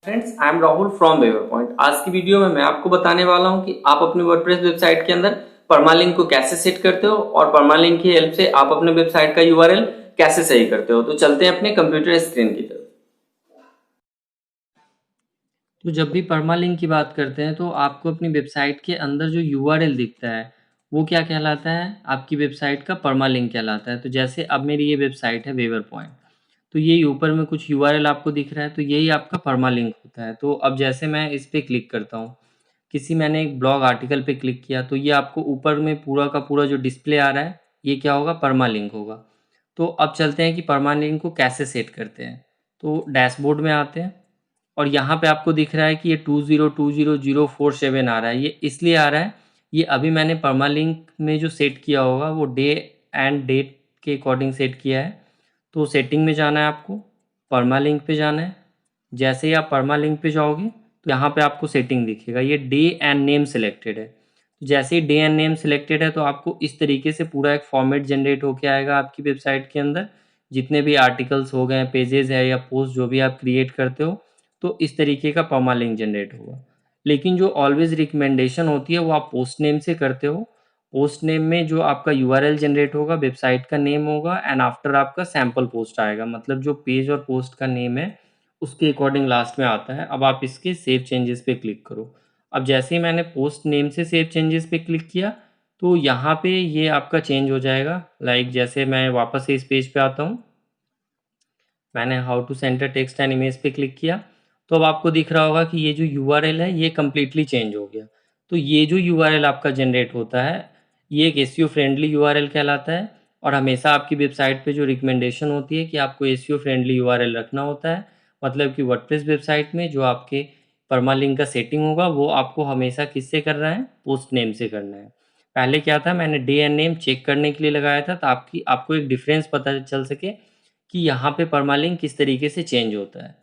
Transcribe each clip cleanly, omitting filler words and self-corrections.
Friends, I am Rahul from waver point. आज की video में मैं आपको बताने वाला हूं कि आप अपने वर्डप्रेस वेबसाइट के अंदर परमालिंक को कैसे सेट करते हो और परमालिंक की हेल्प से आप अपने वेबसाइट का यूआरएल कैसे सही करते हो। तो चलते हैं अपने कंप्यूटर स्क्रीन की तरफ। तो जब भी परमालिंक की बात करते हैं तो आपको अपनी वेबसाइट के अंदर जो यूआरएल दिखता है वो क्या कहलाता है, आपकी वेबसाइट का परमालिंक कहलाता है। तो जैसे अब मेरी ये वेबसाइट है वेवर पॉइंट, तो ये ऊपर में कुछ यूआरएल आपको दिख रहा है, तो यही आपका परमालिंक होता है। तो अब जैसे मैं इस पे क्लिक करता हूँ, मैंने एक ब्लॉग आर्टिकल पे क्लिक किया, तो ये आपको ऊपर में पूरा का पूरा जो डिस्प्ले आ रहा है ये क्या होगा, परमालिंक होगा। तो अब चलते हैं कि परमालिंक को कैसे सेट करते हैं। तो डैशबोर्ड में आते हैं और यहाँ पे आपको दिख रहा है कि ये 202047 आ रहा है। ये इसलिए आ रहा है, ये अभी मैंने परमालिंक में जो सेट किया होगा वो डे एंड डेट के अकॉर्डिंग सेट किया है। तो सेटिंग में जाना है आपको, परमालिंक पे जाना है। जैसे ही आप परमालिंक पे जाओगे तो यहाँ पे आपको सेटिंग दिखेगा, ये डे एंड नेम सिलेक्टेड है। तो जैसे ही डे एंड नेम सिलेक्टेड है तो आपको इस तरीके से पूरा एक फॉर्मेट जनरेट होके आएगा आपकी वेबसाइट के अंदर। जितने भी आर्टिकल्स हो गए, पेजेस है या पोस्ट जो भी आप क्रिएट करते हो, तो इस तरीके का परमालिंक जनरेट होगा। लेकिन जो ऑलवेज रिकमेंडेशन होती है वो आप पोस्ट नेम से करते हो। पोस्ट नेम में जो आपका यूआरएल जनरेट होगा, वेबसाइट का नेम होगा एंड आफ्टर आपका सैंपल पोस्ट आएगा, मतलब जो पेज और पोस्ट का नेम है उसके अकॉर्डिंग लास्ट में आता है। अब आप इसके सेव चेंजेस पे क्लिक करो। अब जैसे ही मैंने पोस्ट नेम से सेव चेंजेस पे क्लिक किया तो यहाँ पे ये आपका चेंज हो जाएगा। लाइक जैसे मैं वापस से इस पेज पे आता हूँ, मैंने how to centre text and image पे क्लिक किया, तो अब आपको दिख रहा होगा कि ये जो यूआरएल है ये कम्प्लीटली चेंज हो गया। तो ये जो यूआरएल आपका जनरेट होता है ये एक एसईओ फ्रेंडली यूआरएल कहलाता है। और हमेशा आपकी वेबसाइट पे जो रिकमेंडेशन होती है कि आपको एसईओ फ्रेंडली यूआरएल रखना होता है, मतलब कि वर्डप्रेस वेबसाइट में जो आपके परमालिंक का सेटिंग होगा वो आपको हमेशा किससे करना है, पोस्ट नेम से करना है। पहले क्या था, मैंने डे एंड नेम चेक करने के लिए लगाया था ताकि आपको एक डिफरेंस पता चल सके कि यहाँ पे परमालिंक किस तरीके से चेंज होता है।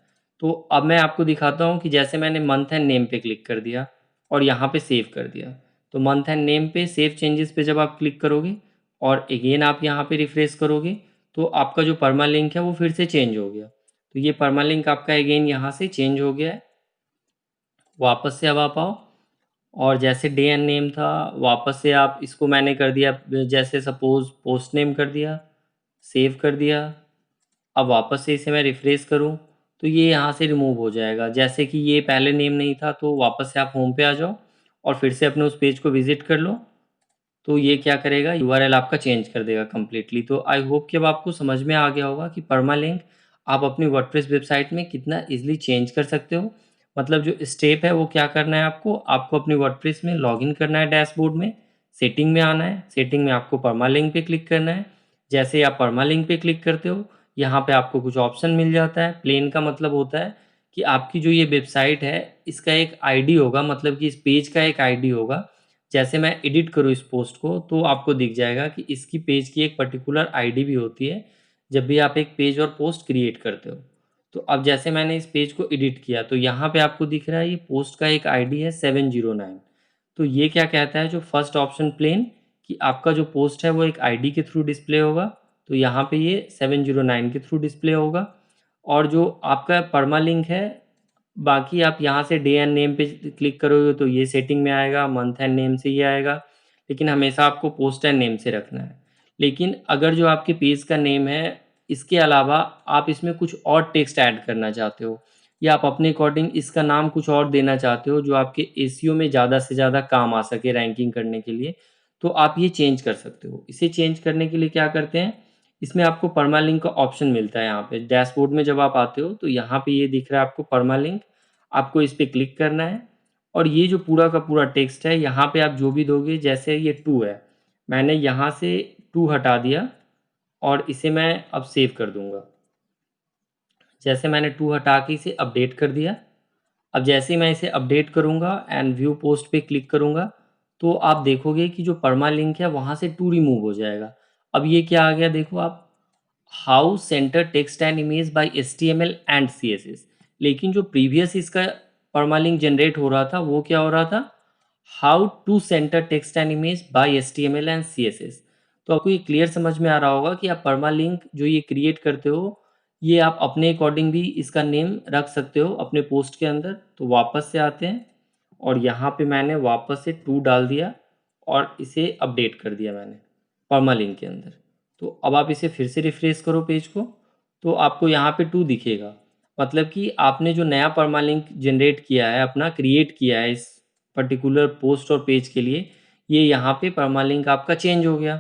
तो अब मैं आपको दिखाता हूँ कि जैसे मैंने मंथ एंड नेम पे क्लिक कर दिया और यहाँ पे सेव कर दिया। तो मंथ एंड नेम पे सेव चेंजेस पे जब आप क्लिक करोगे और अगेन आप यहाँ पे रिफ्रेश करोगे तो आपका जो परमालिंक है वो फिर से चेंज हो गया। तो ये परमालिंक आपका अगेन यहाँ से चेंज हो गया है। वापस से अब आप आओ और जैसे डे एंड नेम था वापस से आप इसको मैंने कर दिया, जैसे सपोज पोस्ट नेम कर दिया, सेव कर दिया। अब वापस से इसे मैं रिफ्रेश करूं तो ये यहाँ से रिमूव हो जाएगा। जैसे कि ये पहले नेम नहीं था, तो वापस से आप होम पे आ जाओ और फिर से अपने उस पेज को विजिट कर लो, तो ये क्या करेगा, यूआरएल आपका चेंज कर देगा कम्प्लीटली। तो आई होप कि अब आपको समझ में आ गया होगा कि परमालिंक आप अपनी वर्डप्रेस वेबसाइट में कितना इजीली चेंज कर सकते हो। मतलब जो स्टेप है वो क्या करना है, आपको आपको अपनी वर्डप्रेस में लॉगिन करना है, डैशबोर्ड में सेटिंग में आना है, सेटिंग में आपको परमालिंक पे क्लिक करना है। जैसे ही आप परमालिंक पे क्लिक करते हो यहाँ पे आपको कुछ ऑप्शन मिल जाता है। प्लेन का मतलब होता है कि आपकी जो ये वेबसाइट है इसका एक आईडी होगा, मतलब कि इस पेज का एक आईडी होगा। जैसे मैं एडिट करूँ इस पोस्ट को तो आपको दिख जाएगा कि इसकी पेज की एक पर्टिकुलर आईडी भी होती है जब भी आप एक पेज और पोस्ट क्रिएट करते हो। तो अब जैसे मैंने इस पेज को एडिट किया तो यहाँ पे आपको दिख रहा है ये पोस्ट का एक आईडी है 709। तो ये क्या कहता है, जो फर्स्ट ऑप्शन प्लेन, कि आपका जो पोस्ट है वो एक आईडी के थ्रू डिस्प्ले होगा। तो यहाँ पे ये 709 के थ्रू डिस्प्ले होगा। और जो आपका परमालिंक है, बाकी आप यहाँ से डे एंड नेम पे क्लिक करोगे तो ये सेटिंग में आएगा, मंथ एंड नेम से ये आएगा। लेकिन हमेशा आपको पोस्ट एंड नेम से रखना है। लेकिन अगर जो आपके पेज का नेम है इसके अलावा आप इसमें कुछ और टेक्स्ट ऐड करना चाहते हो या आप अपने अकॉर्डिंग इसका नाम कुछ और देना चाहते हो जो आपके एसईओ में ज़्यादा से ज़्यादा काम आ सके रैंकिंग करने के लिए, तो आप ये चेंज कर सकते हो। इसे चेंज करने के लिए क्या करते हैं, इसमें आपको परमालिंक का ऑप्शन मिलता है। यहाँ पे डैशबोर्ड में जब आप आते हो तो यहाँ पे ये दिख रहा है आपको परमालिंक, आपको इस पर क्लिक करना है और ये जो पूरा का पूरा टेक्स्ट है यहाँ पे आप जो भी दोगे, जैसे ये टू है, मैंने यहाँ से टू हटा दिया और इसे मैं अब सेव कर दूंगा। जैसे मैंने टू हटा के इसे अपडेट कर दिया। अब जैसे ही मैं इसे अपडेट करूंगा एंड व्यू पोस्ट पे क्लिक करूंगा तो आप देखोगे कि जो परमालिंक है वहाँ से टू रिमूव हो जाएगा। अब ये क्या आ गया देखो आप, how centre text and image by HTML and CSS। लेकिन जो प्रीवियस इसका परमालिंक जनरेट हो रहा था वो क्या हो रहा था, how to centre text and image by HTML and CSS। तो आपको ये क्लियर समझ में आ रहा होगा कि आप परमालिंक जो ये क्रिएट करते हो ये आप अपने अकॉर्डिंग भी इसका नेम रख सकते हो अपने पोस्ट के अंदर। तो वापस से आते हैं और यहाँ पे मैंने वापस से टू डाल दिया और इसे अपडेट कर दिया मैंने परमालिंक के अंदर। तो अब आप इसे फिर से रिफ्रेश करो पेज को, तो आपको यहाँ पे टू दिखेगा। मतलब कि आपने जो नया परमालिंक जनरेट किया है, अपना क्रिएट किया है इस पर्टिकुलर पोस्ट और पेज के लिए, ये यहाँ पे परमालिंक आपका चेंज हो गया।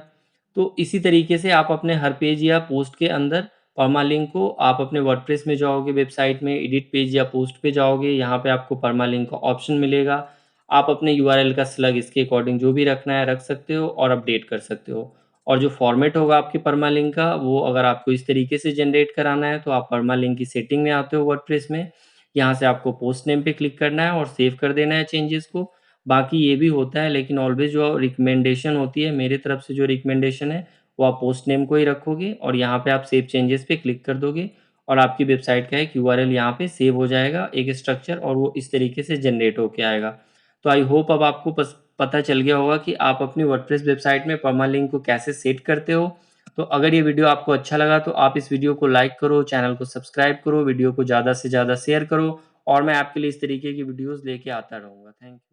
तो इसी तरीके से आप अपने हर पेज या पोस्ट के अंदर परमालिंक को, आप अपने वर्डप्रेस में जाओगे, वेबसाइट में एडिट पेज या पोस्ट पे जाओगे, यहाँ पे आपको परमालिंक का ऑप्शन मिलेगा। आप अपने यूआरएल का स्लग इसके अकॉर्डिंग जो भी रखना है रख सकते हो और अपडेट कर सकते हो। और जो फॉर्मेट होगा आपके परमालिंक का, वो अगर आपको इस तरीके से जनरेट कराना है तो आप परमालिंक की सेटिंग में आते हो वर्डप्रेस में। यहाँ से आपको पोस्ट नेम पे क्लिक करना है और सेव कर देना है चेंजेस को। बाकी ये भी होता है, लेकिन ऑलवेज जो रिकमेंडेशन होती है मेरे तरफ से, जो रिकमेंडेशन है वो आप पोस्ट नेम को ही रखोगे और यहाँ पे आप सेव चेंजेस पे क्लिक कर दोगे और आपकी वेबसाइट का एक यूआरएल यहाँ पे सेव हो जाएगा, एक स्ट्रक्चर, और वो इस तरीके से जनरेट होके आएगा। तो आई होप अब आपको पता चल गया होगा कि आप अपनी वर्डप्रेस वेबसाइट में परमालिंक को कैसे सेट करते हो। तो अगर ये वीडियो आपको अच्छा लगा तो आप इस वीडियो को लाइक करो, चैनल को सब्सक्राइब करो, वीडियो को ज़्यादा से ज़्यादा शेयर करो और मैं आपके लिए इस तरीके की वीडियोज़ लेके आता रहूँगा। Thank you.